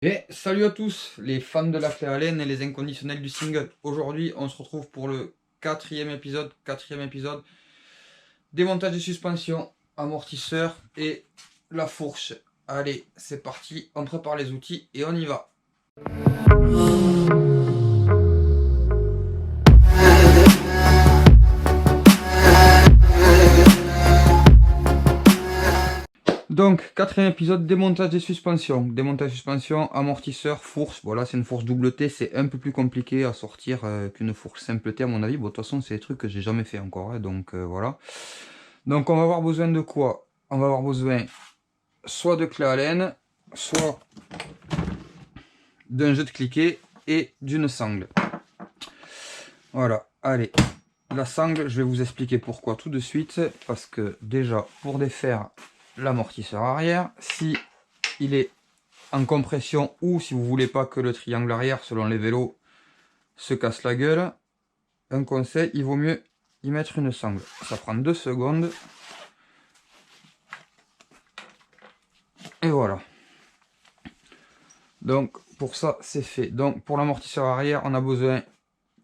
Et salut à tous les fans de la clé Allen et les inconditionnels du single. Aujourd'hui on se retrouve pour le quatrième épisode, démontage des suspensions, amortisseurs et la fourche. Allez, c'est parti, on prépare les outils et on y va. Donc, quatrième épisode, démontage des suspensions. Démontage des suspensions, amortisseur, fourche. Voilà, c'est une fourche double T, c'est un peu plus compliqué à sortir qu'une fourche simple T à mon avis. Bon, de toute façon, c'est des trucs que j'ai jamais fait encore, hein, donc voilà. Donc, on va avoir besoin de quoi? On va avoir besoin soit de clé Allen, soit d'un jeu de cliquet et d'une sangle. Voilà, allez. La sangle, je vais vous expliquer pourquoi tout de suite. Parce que déjà, pour défaire l'amortisseur arrière, si il est en compression ou si vous voulez pas que le triangle arrière, selon les vélos, se casse la gueule, un conseil, il vaut mieux y mettre une sangle. Ça prend 2 secondes. Et voilà. Donc pour ça c'est fait. Donc pour l'amortisseur arrière, on a besoin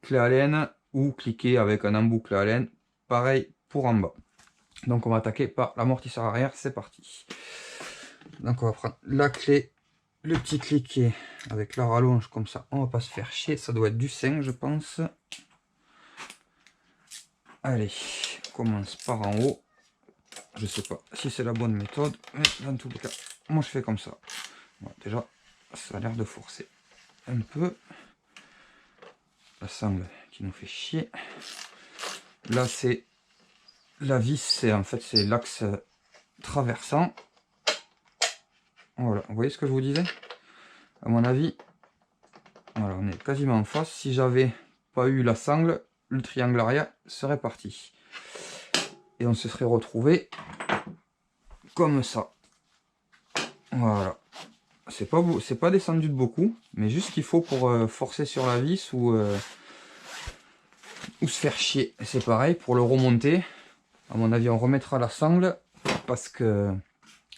clé Allen ou cliquer avec un embout clé Allen. Pareil pour en bas. Donc on va attaquer par l'amortisseur arrière, c'est parti. Donc on va prendre la clé, le petit cliquet avec la rallonge comme ça, on va pas se faire chier, ça doit être du 5 je pense. Allez, on commence par en haut. Je sais pas si c'est la bonne méthode, mais dans tous les cas, moi je fais comme ça. Bon, déjà, ça a l'air de forcer un peu. La sangle qui nous fait chier. Là c'est la vis, c'est en fait c'est l'axe traversant. Voilà, vous voyez ce que je vous disais? À mon avis, voilà, on est quasiment en face. Si j'avais pas eu la sangle, le triangle arrière serait parti. Et on se serait retrouvé comme ça. Voilà. C'est pas descendu de beaucoup, mais juste ce qu'il faut pour forcer sur la vis ou se faire chier. C'est pareil pour le remonter. À mon avis, on remettra la sangle parce que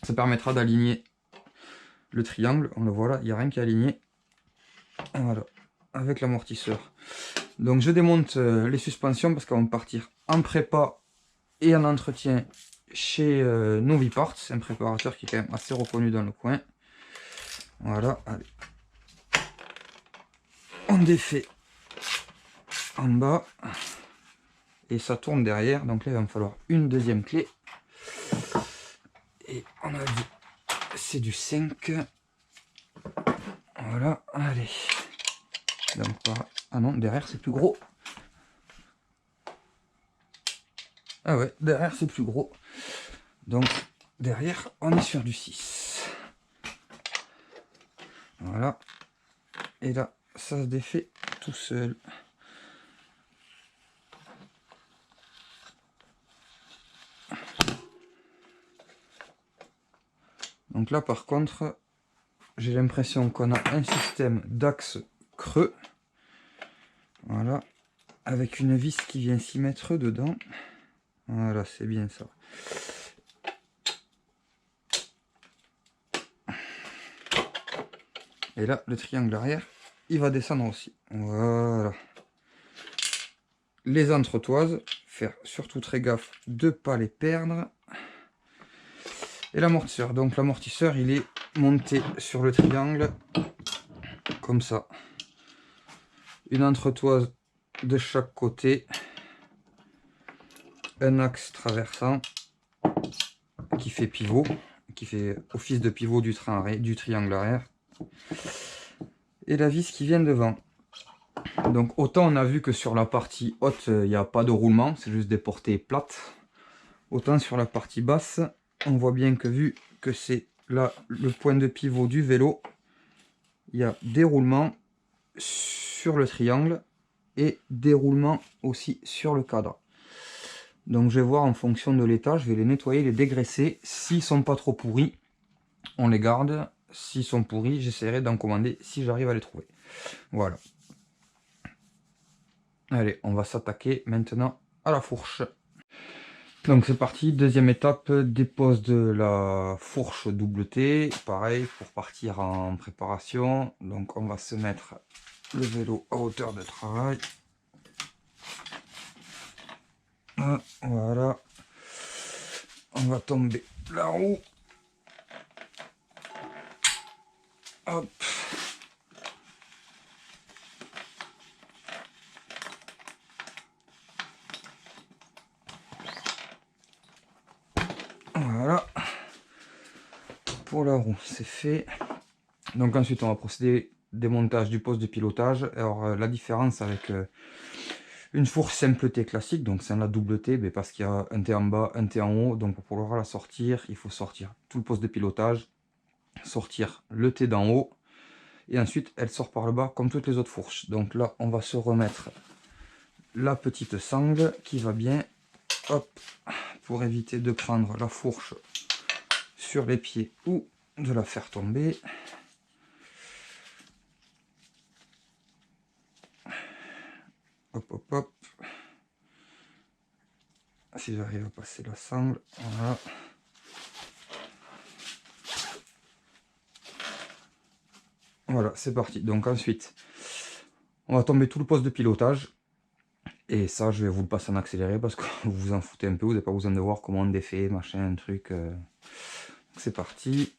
ça permettra d'aligner le triangle. On le voit là, il n'y a rien qui est aligné. Voilà, avec l'amortisseur. Donc je démonte les suspensions parce qu'on va partir en prépa et en entretien chez Noviparts. C'est un préparateur qui est quand même assez reconnu dans le coin. Voilà, allez. On défait en bas et ça tourne derrière. Donc là, il va me falloir une deuxième clé. Et on a dit, c'est du 5. Voilà, allez. Donc, ah non, derrière c'est plus gros. Ah ouais, derrière c'est plus gros. Donc derrière on est sur du 6. Voilà. Et là, ça se défait tout seul. Donc là par contre, j'ai l'impression qu'on a un système d'axe creux. Voilà. Avec une vis qui vient s'y mettre dedans. Voilà, c'est bien ça. Et là, le triangle arrière, il va descendre aussi. Voilà. Les entretoises, faire surtout très gaffe de ne pas les perdre. Et l'amortisseur. Donc l'amortisseur, il est monté sur le triangle, comme ça. Une entretoise de chaque côté. Un axe traversant qui fait pivot, qui fait office de pivot du triangle arrière. Et la vis qui vient devant. Donc autant on a vu que sur la partie haute il n'y a pas de roulement, c'est juste des portées plates. Autant sur la partie basse, on voit bien que vu que c'est là le point de pivot du vélo, il y a des roulements sur le triangle et des roulements aussi sur le cadre. Donc je vais voir en fonction de l'état, je vais les nettoyer, les dégraisser. S'ils sont pas trop pourris, on les garde. S'ils sont pourris, j'essaierai d'en commander si j'arrive à les trouver. Voilà. Allez, on va s'attaquer maintenant à la fourche. Donc c'est parti, deuxième étape, dépose de la fourche double T, pareil pour partir en préparation. Donc on va se mettre le vélo à hauteur de travail. Voilà, on va tomber la roue. Hop. Voilà, pour la roue c'est fait. Donc ensuite on va procéder démontage du poste de pilotage. Alors la différence avec une fourche simple T classique, donc c'est la double T, mais parce qu'il y a un T en bas, un T en haut, donc pour pouvoir la sortir, il faut sortir tout le poste de pilotage, sortir le T d'en haut, et ensuite elle sort par le bas comme toutes les autres fourches. Donc là on va se remettre la petite sangle qui va bien, hop, pour éviter de prendre la fourche sur les pieds ou de la faire tomber. Hop hop hop, si j'arrive à passer la sangle, voilà. Voilà, c'est parti. Donc ensuite, on va tomber tout le poste de pilotage. Et ça, je vais vous le passer en accéléré parce que vous vous en foutez un peu. Vous n'avez pas besoin de voir comment on défait, machin, un truc. C'est parti.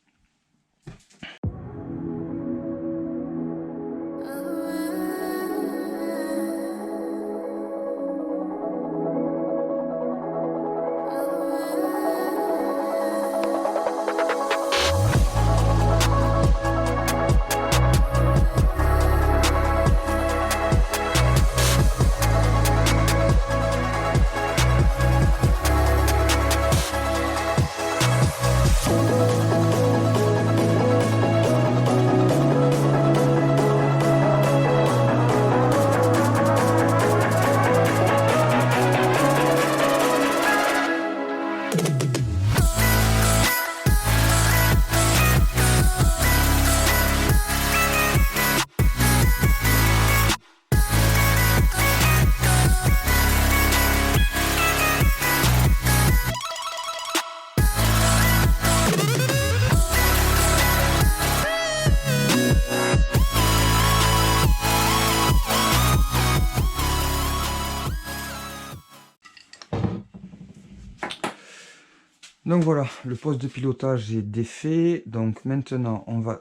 Donc voilà, le poste de pilotage est défait. Donc maintenant, on va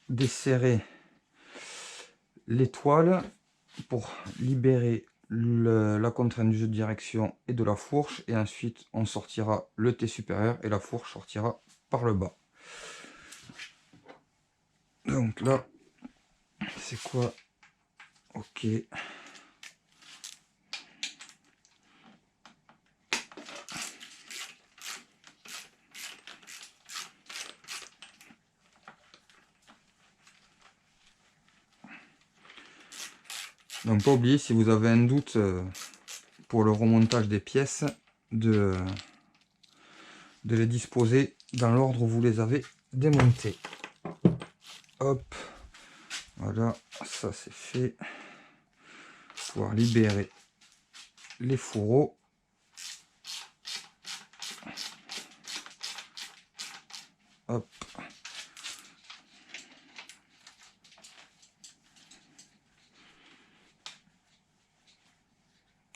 desserrer l'étoile pour libérer la contrainte du jeu de direction et de la fourche. Et ensuite, on sortira le T supérieur et la fourche sortira par le bas. Donc là, c'est quoi? Ok. Donc pas oublier, si vous avez un doute pour le remontage des pièces, de les disposer dans l'ordre où vous les avez démontées. Hop, voilà, ça c'est fait. Pouvoir libérer les fourreaux. Hop.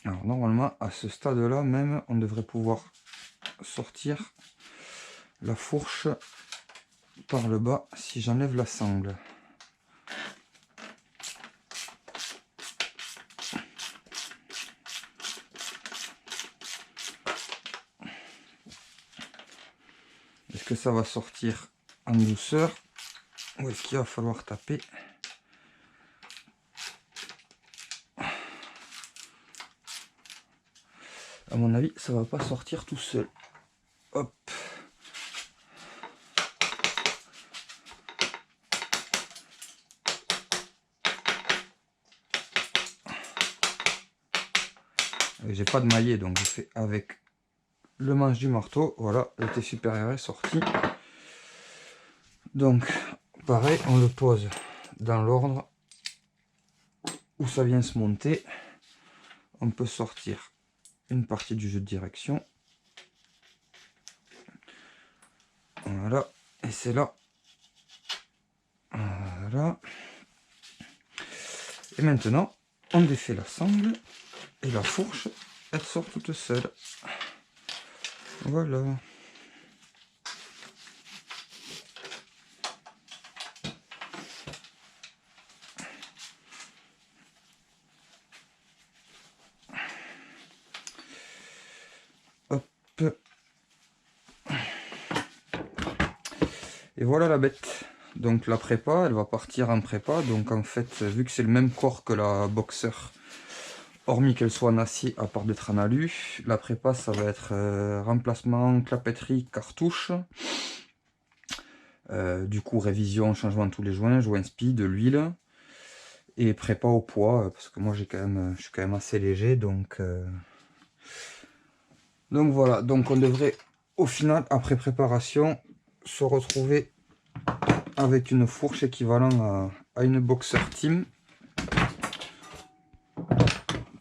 Alors normalement à ce stade là même on devrait pouvoir sortir la fourche par le bas si j'enlève la sangle. Est-ce que ça va sortir en douceur ou est-ce qu'il va falloir taper? À mon avis, ça va pas sortir tout seul. Hop. J'ai pas de maillet, donc je fais avec le manche du marteau. Voilà, le T supérieur est sorti. Donc, pareil, on le pose dans l'ordre où ça vient se monter. On peut sortir une partie du jeu de direction. Voilà, et c'est là. Voilà. Et maintenant, on défait la sangle et la fourche, elle sort toute seule. Voilà. Hop. Et voilà la bête. Donc la prépa, elle va partir en prépa. Donc en fait, vu que c'est le même corps que la boxer, hormis qu'elle soit en acier à part d'être en alu, la prépa ça va être remplacement, clapetterie, cartouche. Du coup révision, changement de tous les joints, joint speed, de l'huile. Et prépa au poids, parce que moi je suis quand même assez léger, donc voilà, donc on devrait au final, après préparation, se retrouver avec une fourche équivalente à une boxer team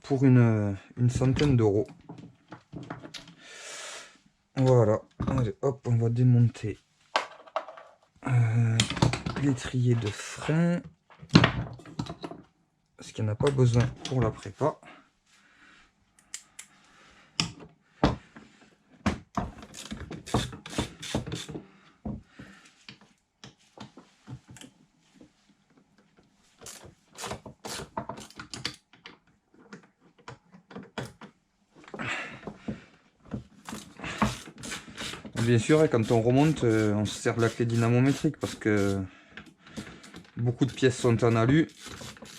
pour une centaine d'euros. Voilà, allez, hop, on va démonter l'étrier de frein, parce qu'il n'y en a pas besoin pour la prépa. Bien sûr, quand on remonte, on se sert de la clé dynamométrique parce que beaucoup de pièces sont en alu,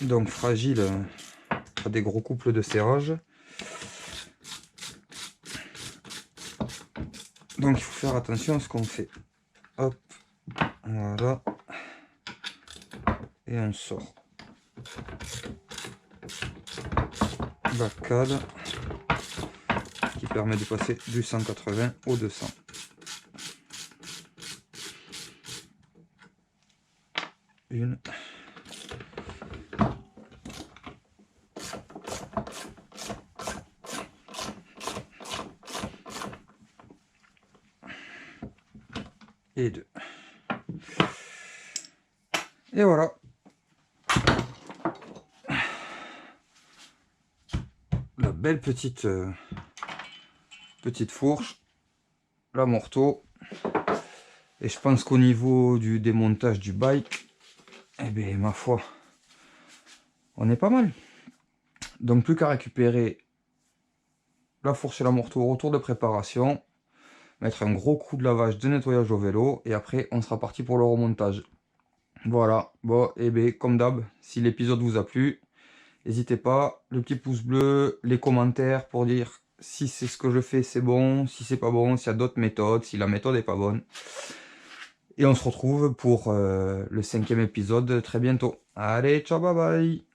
donc fragile, à des gros couples de serrage. Donc il faut faire attention à ce qu'on fait. Hop, voilà. Et on sort la cale qui permet de passer du 180 au 200. Une. Et deux. Et voilà. La belle petite fourche, la morteau. Et je pense qu'au niveau du démontage du bike, eh bien ma foi, on est pas mal. Donc plus qu'à récupérer la fourche et la morteau au retour de préparation, mettre un gros coup de lavage de nettoyage au vélo et après on sera parti pour le remontage. Voilà, bon, et bien comme d'hab, si l'épisode vous a plu, n'hésitez pas, le petit pouce bleu, les commentaires pour dire si c'est ce que je fais c'est bon, si c'est pas bon, s'il y a d'autres méthodes, si la méthode est pas bonne. Et on se retrouve pour le 5e épisode très bientôt. Allez, ciao, bye bye.